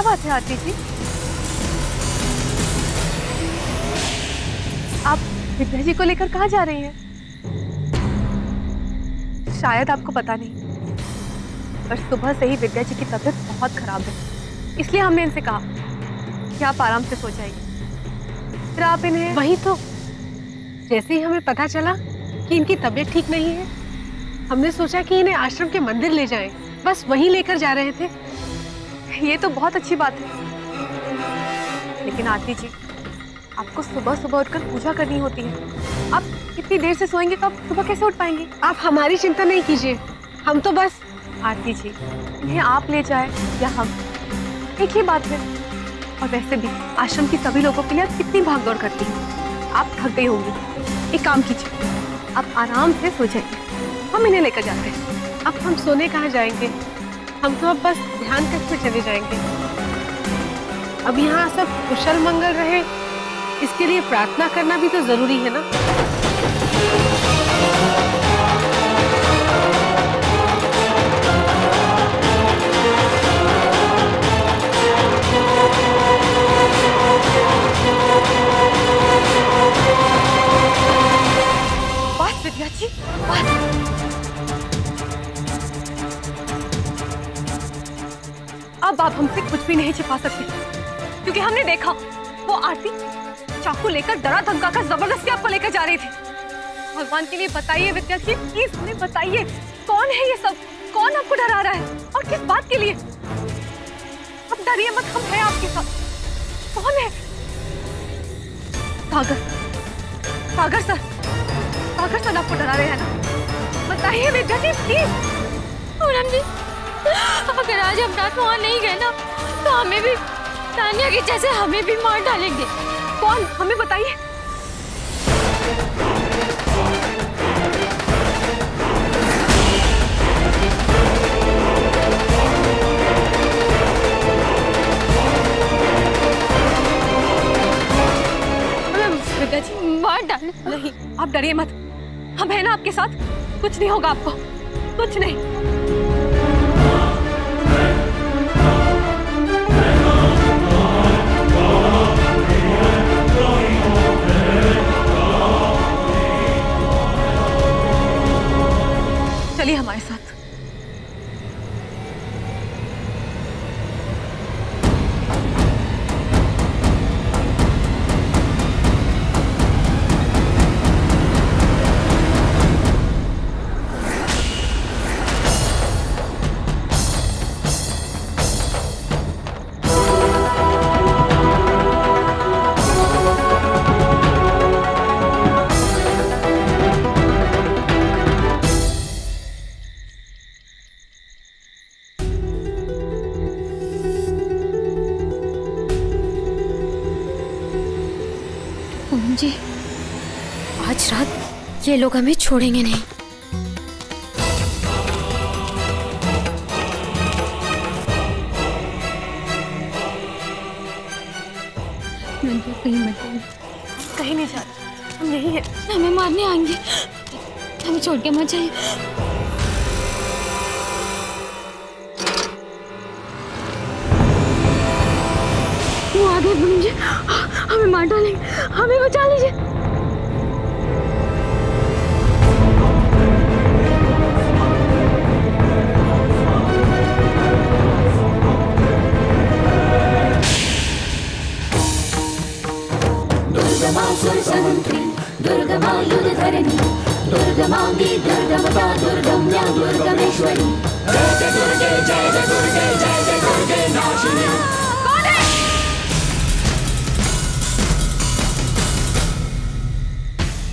क्या बात है आरती जी? आप विद्या जी को लेकर कहाँ जा रही हैं? शायद आपको पता नहीं, पर सुबह से ही विद्या जी की तबीयत बहुत खराब है, इसलिए हमने इनसे कहा कि आप आराम से सो जाइए। फिर आप इन्हें वही तो, जैसे ही हमें पता चला कि इनकी तबीयत ठीक नहीं है, हमने सोचा कि इन्हें आश्रम के मंदिर ले जाएं। बस वहीं लेकर जा रहे थे। ये तो बहुत अच्छी बात है, लेकिन आरती जी, आपको सुबह सुबह उठकर पूजा करनी होती है। आप इतनी देर से सोएंगे तो आप सुबह कैसे उठ पाएंगे? आप हमारी चिंता नहीं कीजिए, हम तो बस। आरती जी, इन्हें आप ले जाए या हम, एक ही बात है। और वैसे भी आश्रम की सभी लोगों के लिए आप कितनी भागदौड़ करती हैं, आप थक गई होंगी। एक काम कीजिए, आप आराम से सो जाइए, हम इन्हें लेकर जाते हैं। अब हम सोने कहाँ जाएंगे? हम तो अब बस ध्यान कक्ष में चले जाएंगे। अब यहाँ सब कुशल मंगल रहे, इसके लिए प्रार्थना करना भी तो जरूरी है ना। बस विद्या जी, बस। अब आप हमसे कुछ भी नहीं छिपा सकते, क्योंकि हमने देखा वो आरती चाकू लेकर डरा धमका कर जबरदस्ती आपको लेकर जा रही थी। भगवान के लिए बताइए विद्या जी, प्लीज हमें बताइए, कौन है ये सब? कौन आपको डरा रहा है और किस बात के लिए? अब डरिए मत, हम हैं आपके साथ। कौन है? सागर, सागर सर, सागर सर आपको डरा रहे हैं ना? बताइए विद्या जी, प्लीज। पूनम जी, अगर आज हम रात वहाँ नहीं गए ना, तो हमें भी तानिया के जैसे हमें भी मार डालेंगे। कौन? हमें बताइए। विद्या जी, मार डाले। नहीं, आप डरिए मत, हम हैं ना आपके साथ। कुछ नहीं होगा आपको, कुछ नहीं। चलिए हमारे साथ। पूनम जी, आज रात ये लोग हमें छोड़ेंगे नहीं। नंदू कहीं मत जाइए। कहीं नहीं जा रहे, हम यही हैं। हमें मारने आएंगे, हमें छोड़ के मत जाइए। वो आ गए पूनम जी, हमें मार डालेंगे, हमें बचा लीजिए। दुर्गमा सुरसहंत्री, दुर्गमा युधधरणी, दुर्गमांगी दुर्गमता दुर्गम्या दुर्गमेश्वरी। जय जय दुर्गे, जय जय दुर्गे, जय जय दुर्गे नाशिनी। कौन है?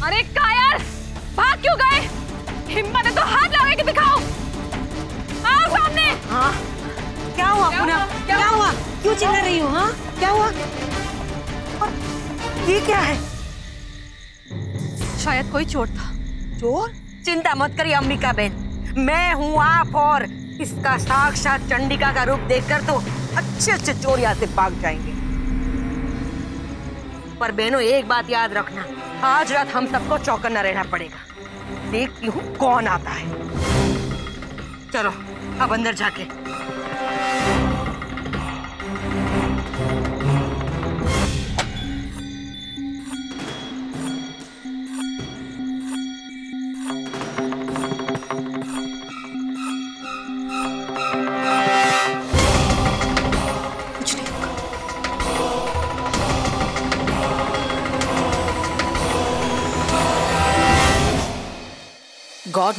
अरे कायर, भाग क्यों गए? हिम्मत है तो हाथ लगा के दिखाओ। आओ सामने। हाँ, क्या हुआ पूनम? क्या हुआ? क्यों चिल्ला रही हो? हाँ, क्या हुआ? ये क्या है? शायद कोई चोर था। चोर? चिंता मत करिए अंबिका बहन, मैं हूँ आप, और इसका साक्षात चंडिका का रूप देखकर तो अच्छे अच्छे चोर यहाँ से भाग जाएंगे। पर बहनों, एक बात याद रखना, आज रात हम सबको चौकन्ना रहना पड़ेगा। देखती हूँ कौन आता है। चलो अब अंदर जाके।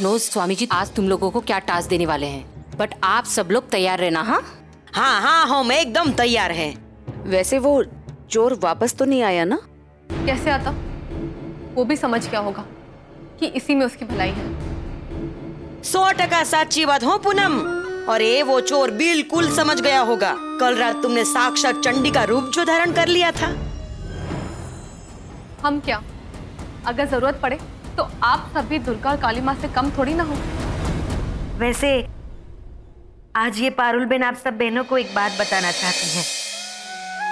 गॉड नोज स्वामी जी आज तुम लोगों को क्या टास्क देने वाले हैं, बट आप सब लोग तैयार रहना। हाँ हाँ हाँ हम एकदम तैयार हैं। वैसे वो चोर वापस तो नहीं आया ना? कैसे आता? वो भी समझ गया होगा कि इसी में उसकी भलाई है। 100% सच्ची बात हो पूनम। और ये वो चोर बिल्कुल समझ गया होगा। कल रात तुमने साक्षात चंडी का रूप जो धारण कर लिया था। हम क्या, अगर जरूरत पड़े तो आप सभी दुर्गा और काली माँ से कम थोड़ी ना हो। वैसे आज ये पारुल बहन आप सब बहनों को एक बात बताना चाहती हैं।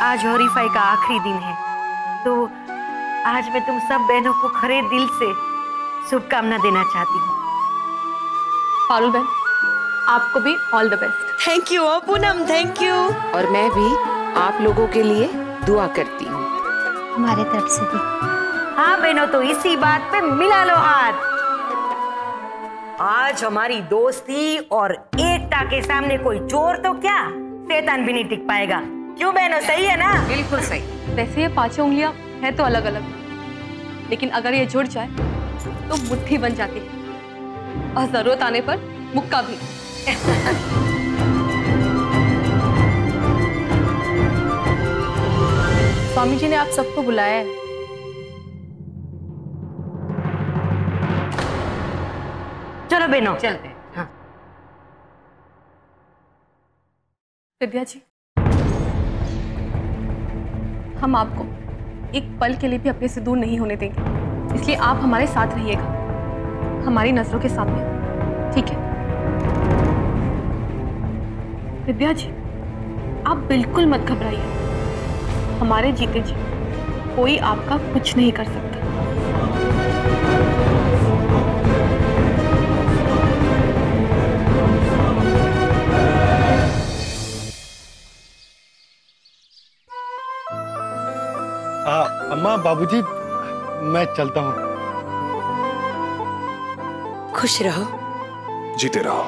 आज हॉरीफाई का आखिरी दिन है, तो आज मैं तुम सब बहनों को खरे दिल से शुभकामना देना चाहती हूँ। पारुल बहन, आपको भी all the best. Thank you Poonam, thank you. और मैं भी आप लोगों के लिए दुआ करती हूँ। हमारे तरफ से भी। हाँ बहनों, तो इसी बात पे मिला लो हाथ। आज हमारी दोस्ती और एकता के सामने कोई चोर तो क्या, शैतान भी नहीं टिक पाएगा। क्यों बहनों, सही है ना? बिल्कुल सही। वैसे ये पांचों उंगलियां है तो अलग अलग, लेकिन अगर ये जुड़ जाए तो मुट्ठी बन जाती है, और जरूरत आने पर मुक्का भी। स्वामी जी ने आप सबको बुलाया है। चलो बहनों चलते हैं। हाँ। विद्या जी, हम आपको एक पल के लिए भी अपने से दूर नहीं होने देंगे, इसलिए आप हमारे साथ रहिएगा, हमारी नजरों के सामने, ठीक है? विद्या जी, आप बिल्कुल मत घबराइए, हमारे जीते जी कोई आपका कुछ नहीं कर सकता। अम्मा, बाबूजी, मैं चलता हूँ। खुश रहो। जीते रहो।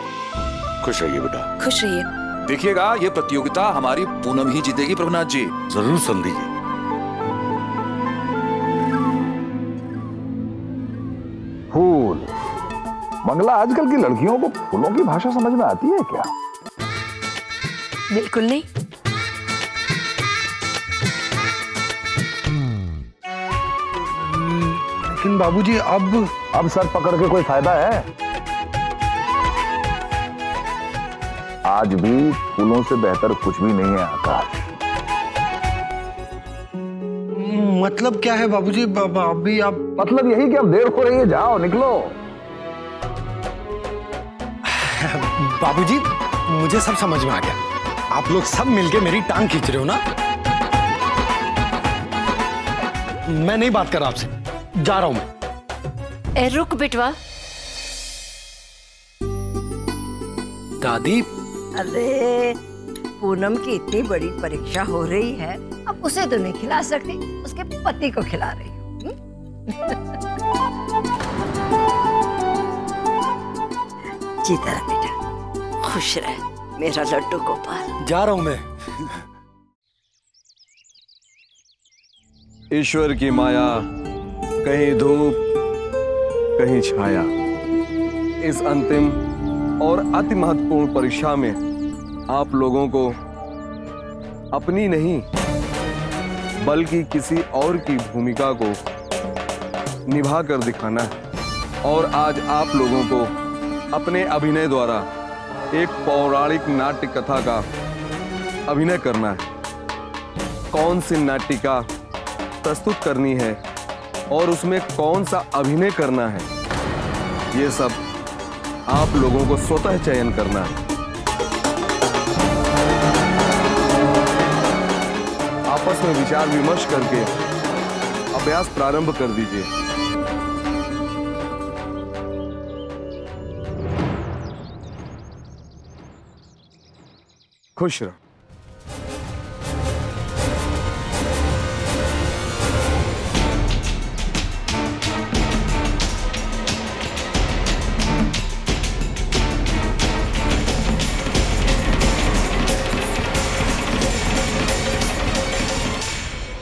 खुश रहिए बेटा। खुश रहिए। देखिएगा ये प्रतियोगिता हमारी पूनम ही जीतेगी प्रभुनाथ जी। जरूर संधि जी। फूल। मंगला, आजकल की लड़कियों को फूलों की भाषा समझ में आती है क्या? बिल्कुल नहीं। लेकिन बाबूजी अब सर पकड़ के कोई फायदा है? आज भी फूलों से बेहतर कुछ भी नहीं है आकाश। मतलब क्या है बाबूजी? अभी आप मतलब यही कि अब देर हो रही है, जाओ निकलो। बाबूजी, मुझे सब समझ में आ गया। आप लोग सब मिलके मेरी टांग खींच रहे हो ना? मैं नहीं बात कर रहा आपसे, जा रहा हूं मैं। रुक बिटवा। दादी, अरे पूनम की इतनी बड़ी परीक्षा हो रही है, अब उसे तो नहीं खिला सकती, उसके पति को खिला रही हूँ। जीता रहा बेटा, खुश रह मेरा लड्डू गोपाल। जा रहा हूं मैं। ईश्वर की माया, कहीं धूप कहीं छाया। इस अंतिम और अति महत्वपूर्ण परीक्षा में आप लोगों को अपनी नहीं बल्कि किसी और की भूमिका को निभा कर दिखाना है। और आज आप लोगों को अपने अभिनय द्वारा एक पौराणिक नाट्य कथा का अभिनय करना है। कौन सी नाटिका प्रस्तुत करनी है और उसमें कौन सा अभिनय करना है, ये सब आप लोगों को स्वतः चयन करना है। आपस में विचार विमर्श करके अभ्यास प्रारंभ कर दीजिए। खुश रहो।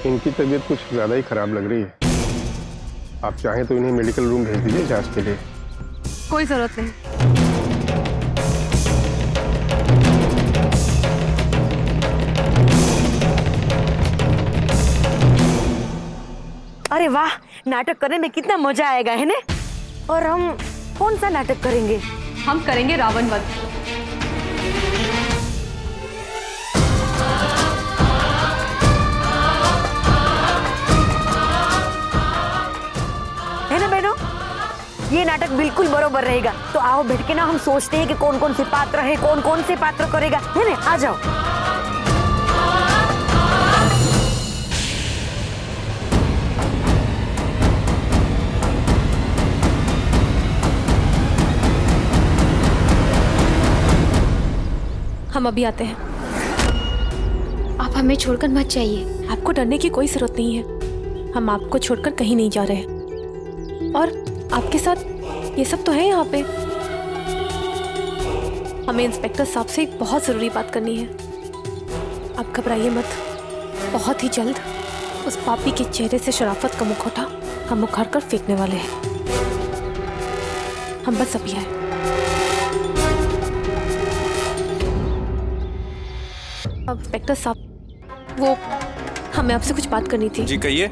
इनकी तबीयत कुछ ज़्यादा ही खराब लग रही है। आप चाहें तो इन्हें मेडिकल रूम भेज दीजिए जांच के लिए। कोई जरूरत नहीं। अरे वाह, नाटक करने में कितना मजा आएगा है ना। और हम कौन सा नाटक करेंगे? हम करेंगे रावण वध। है ना बहनों, ये नाटक बिल्कुल बरोबर रहेगा। तो आओ बैठ के ना हम सोचते हैं कि कौन कौन से पात्र है, कौन कौन से पात्र करेगा, है ना। आ जाओ। हम अभी आते हैं। आप हमें छोड़कर मत जाइए। आपको डरने की कोई जरूरत नहीं है, हम आपको छोड़कर कहीं नहीं जा रहे। और आपके साथ ये सब तो है यहाँ पे। हमें इंस्पेक्टर साहब से एक बहुत जरूरी बात करनी है। आप घबराइए मत, बहुत ही जल्द उस पापी के चेहरे से शराफत का मुखौटा हम उखाड़ कर फेंकने वाले हैं। हम बस अभी आए। इंस्पेक्टर साहब, वो हमें आपसे कुछ बात करनी थी। जी कहिए।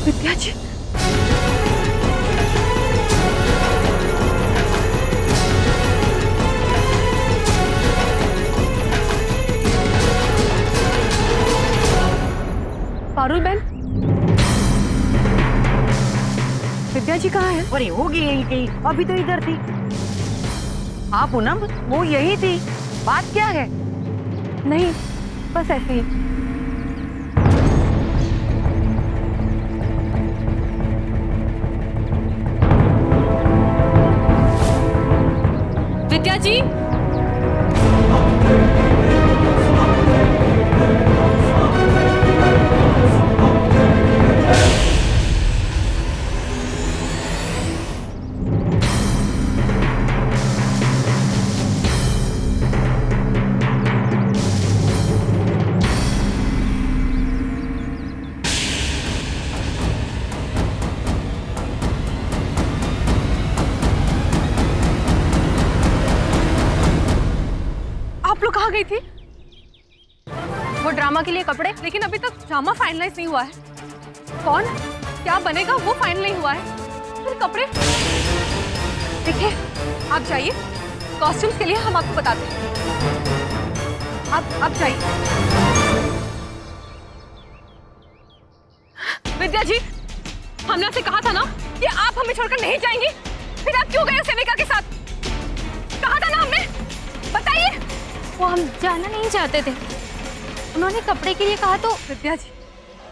विद्या जी, पारुल बहन, विद्या जी कहाँ है? अरे होगी यहीं कहीं, अभी तो इधर थी। हाँ पूनम, वो यही थी। बात क्या है? नहीं, बस ऐसे ही। विद्या जी, आप लोग कहाँ गई थी? वो ड्रामा के लिए कपड़े, लेकिन अभी तक ड्रामा फाइनलाइज नहीं हुआ है। कौन क्या बनेगा वो फाइनल नहीं हुआ है, फिर कपड़े। देखिए, आप जाइए, कॉस्ट्यूम्स के लिए हम आपको बताते हैं। आप जाइए। विद्या जी, हमने आपसे कहा था ना कि आप हमें छोड़कर नहीं जाएंगी, फिर आप क्यों गए सेविका के साथ? कहा था ना हमने, बताइए। वो हम जाना नहीं चाहते थे, उन्होंने कपड़े के लिए कहा तो। विद्या जी,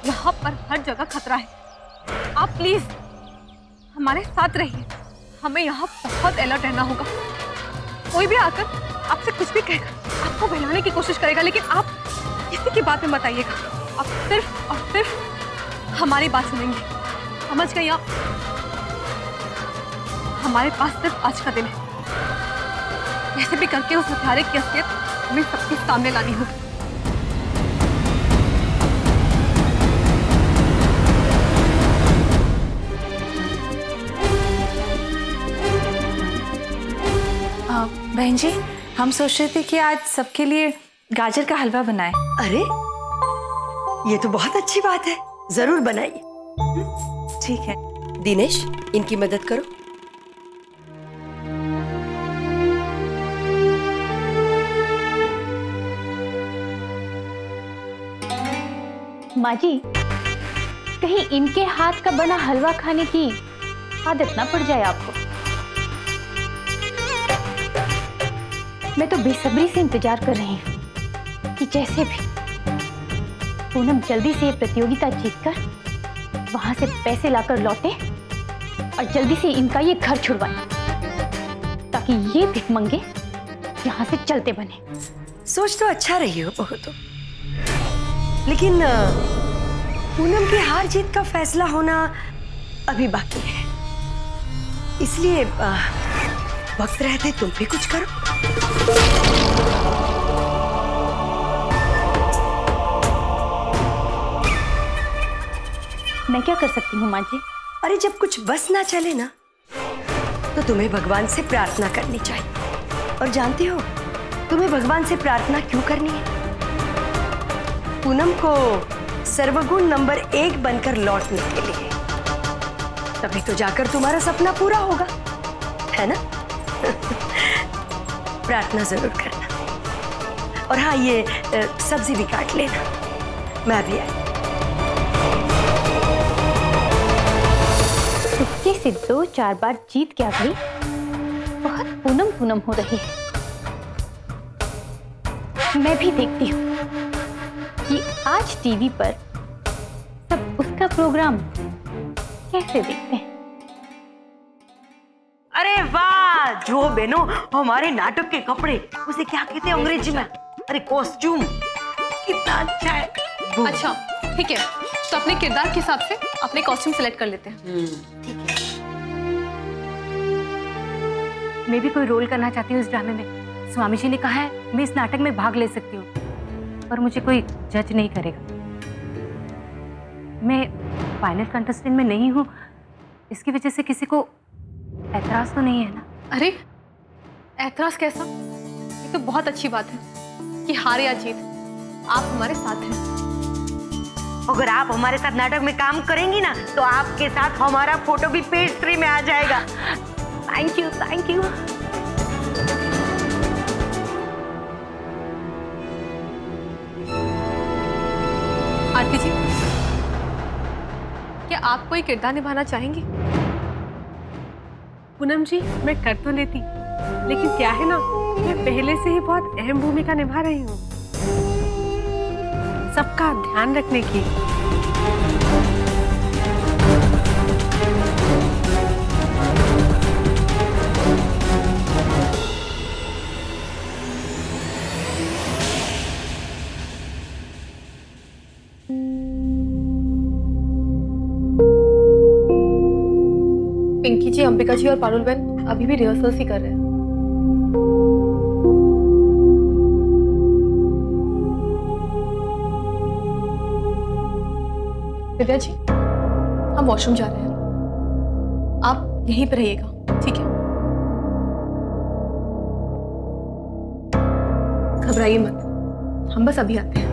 यहाँ पर हर जगह खतरा है, आप प्लीज हमारे साथ रहिए। हमें यहाँ बहुत अलर्ट रहना होगा। कोई भी आकर आपसे कुछ भी कहेगा, आपको बहलाने की कोशिश करेगा, लेकिन आप किसी की बात में बताइएगा। आप सिर्फ और सिर्फ हमारी बात सुनेंगे, समझ गई आप? हमारे पास सिर्फ आज का दिन है, कैसे भी करके उस हत्यारे की असलियत हमें सबके सामने लानी होगी। बहन जी, हम सोच रहे थे कि आज सबके लिए गाजर का हलवा बनाएं। अरे ये तो बहुत अच्छी बात है, जरूर बनाइए। ठीक है। दिनेश, इनकी मदद करो। माँ जी, कहीं इनके हाथ का बना हलवा खाने की आदत ना पड़ जाए आपको। मैं तो बेसब्री से इंतजार कर रही हूँ कि जैसे भी पूनम जल्दी से ये प्रतियोगिता जीतकर वहां से पैसे लाकर लौटे और जल्दी से इनका ये घर छुड़वाए। कि ये भिखमंगे यहाँ से चलते बने। सोच तो अच्छा रही हो बहू तो, लेकिन पूनम की हार जीत का फैसला होना अभी बाकी है, इसलिए वक्त रहते तुम भी कुछ करो। मैं क्या कर सकती हूँ माँ जी? अरे जब कुछ बस ना चले ना, तो तुम्हें भगवान से प्रार्थना करनी चाहिए। और जानती हो तुम्हें भगवान से प्रार्थना क्यों करनी है? पूनम को सर्वगुण नंबर 1 बनकर लौटने के लिए, तभी तो जाकर तुम्हारा सपना पूरा होगा, है ना? प्रार्थना जरूर करना। और हाँ, ये सब्जी भी काट लेना, मैं भी आई। तुक्के से 2-4 बार जीत के आ गई, बहुत पूनम पूनम हो रही है। मैं भी देखती हूँ कि आज टीवी पर सब उसका प्रोग्राम कैसे देखते हैं। अरे वाह, जो बहनों हमारे नाटक के कपड़े, उसे क्या कहते हैं अंग्रेजी में? अरे कॉस्ट्यूम, कितना अच्छा है। अच्छा ठीक है, तो अपने किरदार के हिसाब से अपने कॉस्ट्यूम सेलेक्ट कर लेते हैं। मैं भी कोई रोल करना चाहती हूँ इस ड्रामे में। स्वामी जी ने कहा है मैं इस नाटक में भाग ले सकती हूँ, पर मुझे कोई जज नहीं करेगा। मैं फाइनल कंटेस्टेंट में नहीं हूँ, इसकी वजह से किसी को ऐतराज तो नहीं है ना? अरे ऐतराज कैसा, ये तो बहुत अच्छी बात है कि हार या जीत आप हमारे साथ हैं। अगर आप हमारे साथ नाटक में काम करेंगी ना, तो आपके साथ हमारा फोटो भी पेज 3 में आ जाएगा। Thank you, thank you. Aarti ji, क्या आप कोई किरदार निभाना चाहेंगी? पूनम जी, मैं कर तो लेती, लेकिन क्या है ना, मैं पहले से ही बहुत अहम भूमिका निभा रही हूँ, सबका ध्यान रखने की। पिंकी जी, अंबिका जी और पारुल बहन अभी भी रिहर्सल्स ही कर रहे हैं। विद्या जी, हम वॉशरूम जा रहे हैं, आप यहीं पर रहिएगा, ठीक है? घबराइए मत, हम बस अभी आते हैं।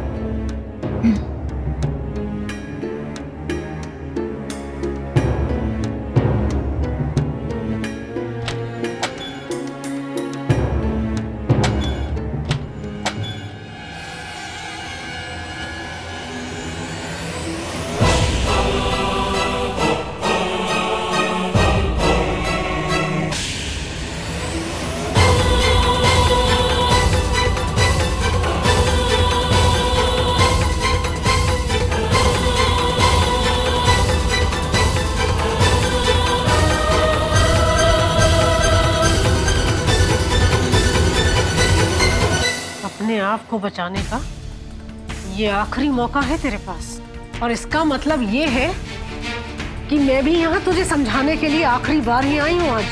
आप को बचाने का ये आखिरी मौका है तेरे पास, और इसका मतलब ये है कि मैं भी यहाँ तुझे समझाने के लिए आखिरी बार ही आई हूँ आज।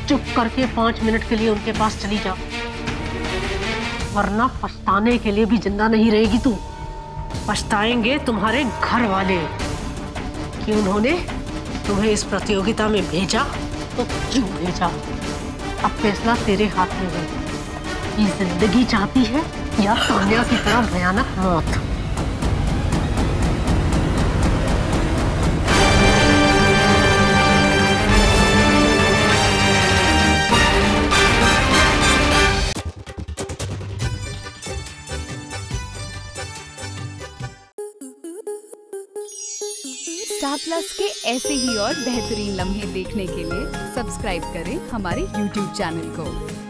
चुप करके 5 मिनट के लिए उनके पास चली जा, वरना पछताने के लिए भी जिंदा नहीं रहेगी तू। पछताएंगे तुम्हारे घर वाले कि उन्होंने तुम्हें इस प्रतियोगिता में भेजा तो क्यों भेजा। अब फैसला तेरे हाथ में है कि जिंदगी चाहती है या तान्या की तरह भयानक मौत। स्टार प्लस के ऐसे ही और बेहतरीन लम्हे देखने के लिए सब्सक्राइब करें हमारे YouTube चैनल को।